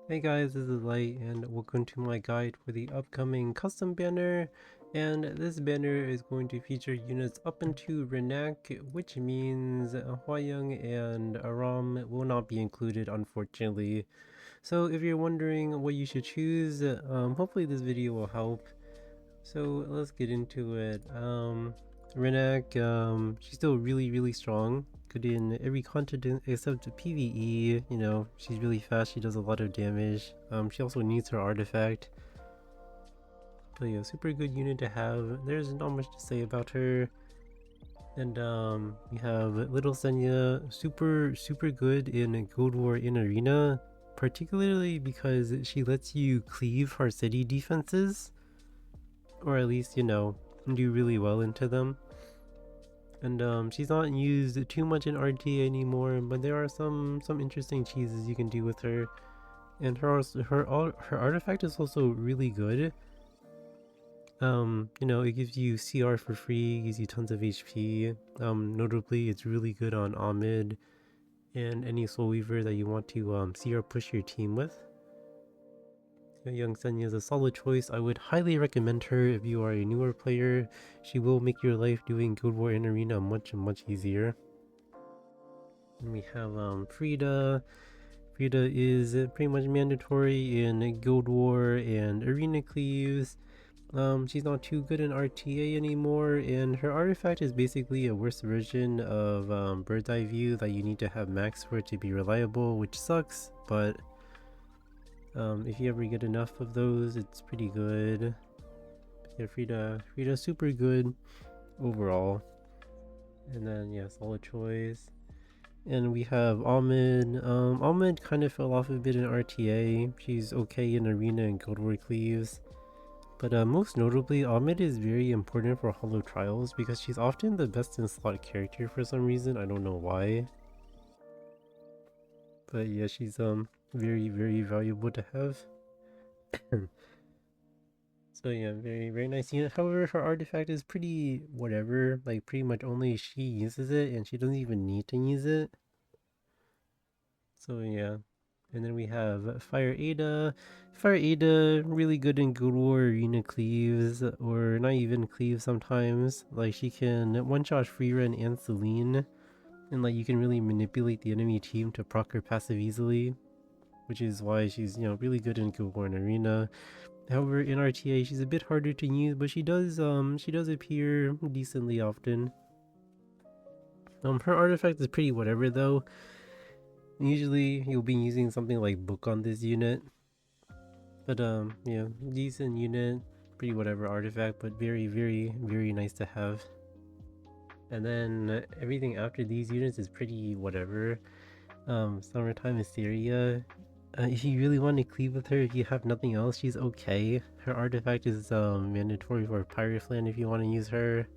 Hey guys, this is Light and welcome to my guide for the upcoming custom banner. And this banner is going to feature units up into Renak, which means Hwayoung and Aram will not be included, unfortunately. So if you're wondering what you should choose, hopefully this video will help. So let's get into it. Renak, she's still really strong. Good in every content except PvE. You know, she's really fast. She does a lot of damage. She also needs her artifact. But yeah, super good unit to have. There's not much to say about her. And we have Little Senya, super good in Guild War in Arena, particularly because she lets you cleave her city defenses, or at least, you know, do really well into them. And she's not used too much in RTA anymore, but there are some interesting cheeses you can do with her. And her artifact is also really good. You know, it gives you CR for free, gives you tons of HP. Notably, it's really good on Ahmed and any Soul Weaver that you want to CR push your team with. Young Senya is a solid choice. I would highly recommend her if you are a newer player. She will make your life doing Guild War in Arena much easier. And we have Frida. Frida is pretty much mandatory in Guild War and Arena Cleaves. She's not too good in RTA anymore, and her artifact is basically a worse version of Bird's Eye View that you need to have max for it to be reliable, which sucks, but if you ever get enough of those, it's pretty good. Yeah, Frida's super good overall. And then yeah, solid choice. And we have Ahmed. Ahmed kind of fell off a bit in RTA. She's okay in Arena and Guild War Cleaves. But most notably, Ahmed is very important for Hollow Trials because she's often the best in slot character for some reason. I don't know why. But yeah, she's very valuable to have. So yeah, very nice unit. However, her artifact is pretty whatever. Like pretty much only she uses it, and she doesn't even need to use it. So yeah. And then we have Fire Ada. Fire Ada, really good in Guild War Arena Cleaves, or not even Cleaves sometimes. Like she can one-shot Freerun and Celine, and like you can really manipulate the enemy team to proc her passive easily, which is why she's, you know, really good in Guild War and Arena. However, in RTA she's a bit harder to use, but she does appear decently often. Her artifact is pretty whatever though. Usually you'll be using something like Book on this unit. But yeah, decent unit, pretty whatever artifact, but very nice to have. And then everything after these units is pretty whatever. Summertime Hysteria. If you really want to cleave with her, if you have nothing else, she's okay. Her artifact is mandatory for Pirate Flan if you want to use her.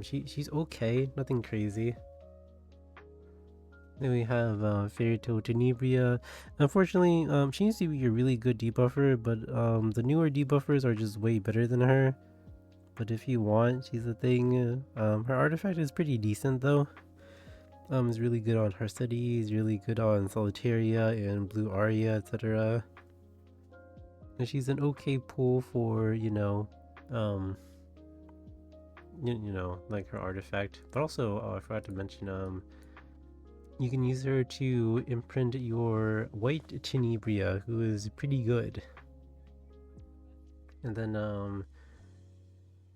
She's okay, nothing crazy. Then we have Fairy Tale Tenebria. Unfortunately, she needs to be a really good debuffer, but the newer debuffers are just way better than her. But if you want, she's a thing. Her artifact is pretty decent though. It's really good on her cities, really good on Solitaria and Blue Aria, etc. And she's an okay pull for, you know, like her artifact. But also, I forgot to mention, you can use her to imprint your white Tenebria, who is pretty good. And then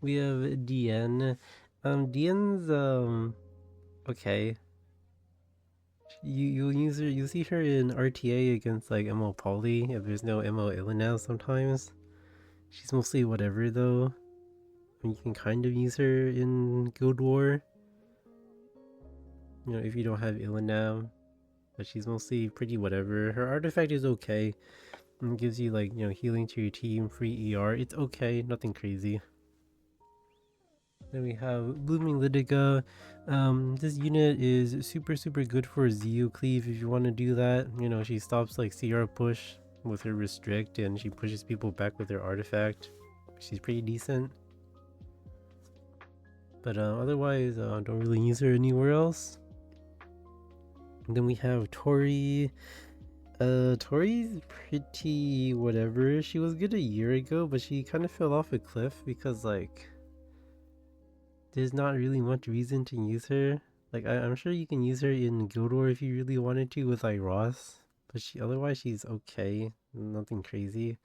we have DN. DN's okay. You use her. You see her in RTA against like MO Poly if there's no MO Illinois sometimes. She's mostly whatever though. I mean, you can kind of use her in Guild War. You know, if you don't have Illinois, but she's mostly pretty whatever. Her artifact is okay. And gives you like, you know, healing to your team, free ER. It's okay, nothing crazy. Then we have Blooming Lydica. This unit is super good for Zeo Cleave if you want to do that. You know, she stops like CR push with her restrict and she pushes people back with her artifact. She's pretty decent. But otherwise, don't really use her anywhere else. And then we have Tori. Tori's pretty whatever. She was good a year ago, but she kind of fell off a cliff because like there's not really much reason to use her. Like I'm sure you can use her in Guild War if you really wanted to with like Ross, but otherwise she's okay, nothing crazy.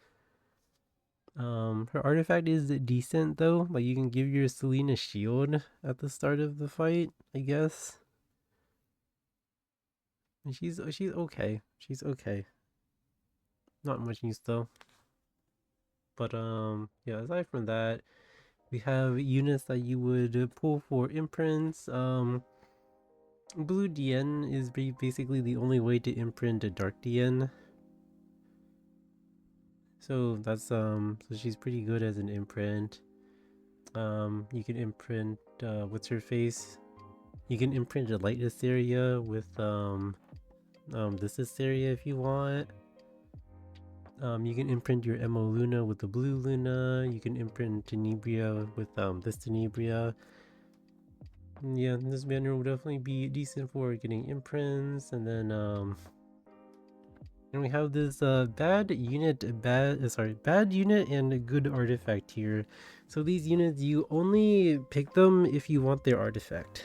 Her artifact is decent though. Like you can give your Selena shield at the start of the fight, I guess. And she's okay. She's okay. Not much use though. But yeah, aside from that, we have units that you would pull for imprints. Blue DN is basically the only way to imprint a dark DN. So that's so she's pretty good as an imprint. You can imprint what's her face? You can imprint a light Asteria with this Asteria if you want. You can imprint your MO Luna with the blue Luna. You can imprint Tenebria with this Tenebria. Yeah, this banner will definitely be decent for getting imprints. And then and we have this bad unit and a good artifact here. So these units, you only pick them if you want their artifact.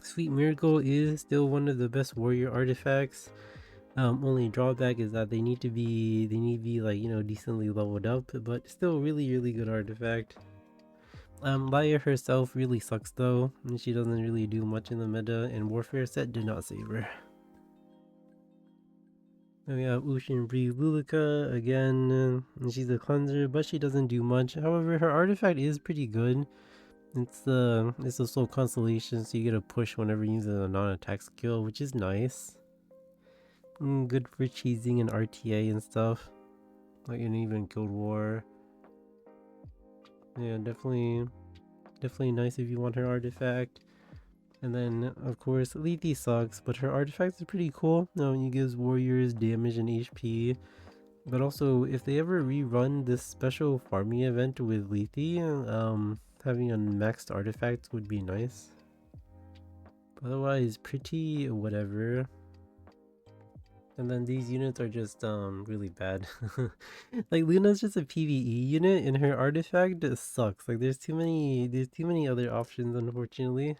Sweet Miracle is still one of the best warrior artifacts. Only drawback is that they need to be like, you know, decently leveled up, but still really good artifact. Laia herself really sucks though, and she doesn't really do much in the meta, and Warfare set did not save her. Then we have Ocean Breeze Lulika again, and she's a cleanser, but she doesn't do much. However, her artifact is pretty good. It's a soul constellation, so you get a push whenever you use a non-attack skill, which is nice. Good for cheesing and RTA and stuff, like in even Guild War. Yeah, definitely nice if you want her artifact. And then, of course, Lethe sucks, but her artifacts are pretty cool. It gives warriors damage and HP. But also, if they ever rerun this special farming event with Lethe, having a maxed artifact would be nice. Otherwise, pretty whatever. And then these units are just really bad. Like Luna's just a PvE unit, and her artifact sucks. Like there's too many other options, unfortunately.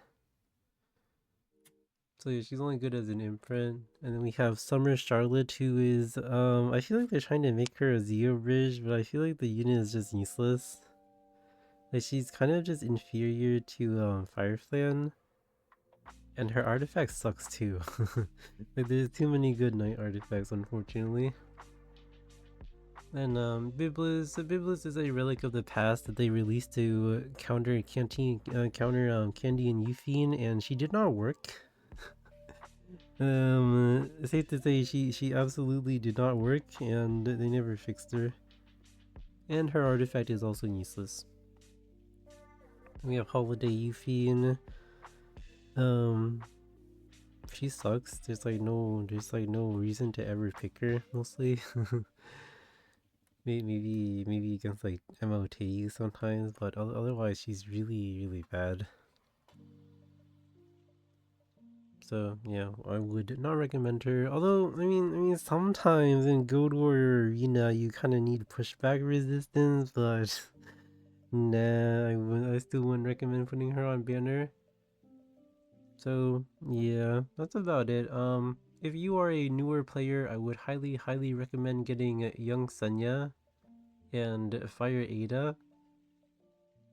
So yeah, she's only good as an imprint. And then we have Summer Charlotte, who is I feel like they're trying to make her a Zeo Bridge, but I feel like the unit is just useless. Like she's kind of just inferior to Fireflan. And her artifact sucks too. Like there's too many good knight artifacts, unfortunately. And Biblis is a relic of the past that they released to counter Candy and Euphine, and she did not work. Safe to say she absolutely did not work, and they never fixed her. And her artifact is also useless. We have Holiday Euphine. She sucks. There's no reason to ever pick her, mostly. maybe against like MOT sometimes, but otherwise she's really bad. So yeah, I would not recommend her. Although I mean sometimes in Guild War Arena you kind of need pushback resistance, but nah, I still wouldn't recommend putting her on banner. So yeah, that's about it. If you are a newer player, I would highly recommend getting Young Senya and Fire Ada.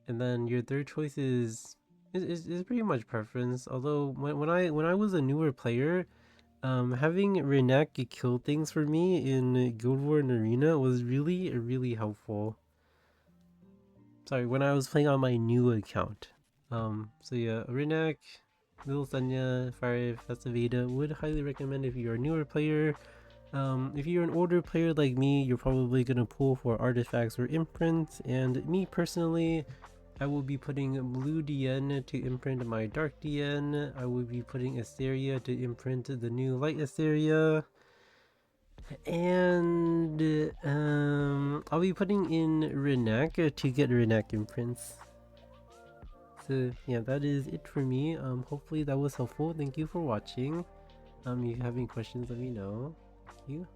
And then your third choice is pretty much preference. Although when I was a newer player, having Renak kill things for me in Guild War and Arena was really helpful. Sorry, when I was playing on my new account. So yeah, Renak, Little Senya, Fire Festivada would highly recommend if you're a newer player. If you're an older player like me, you're probably gonna pull for artifacts or imprints, and me personally, I will be putting blue DN to imprint my dark DN. I will be putting Asteria to imprint the new light Asteria. And I'll be putting in Renak to get Renak imprints. So yeah, that is it for me. Hopefully that was helpful. Thank you for watching. If you have any questions, let me know. You.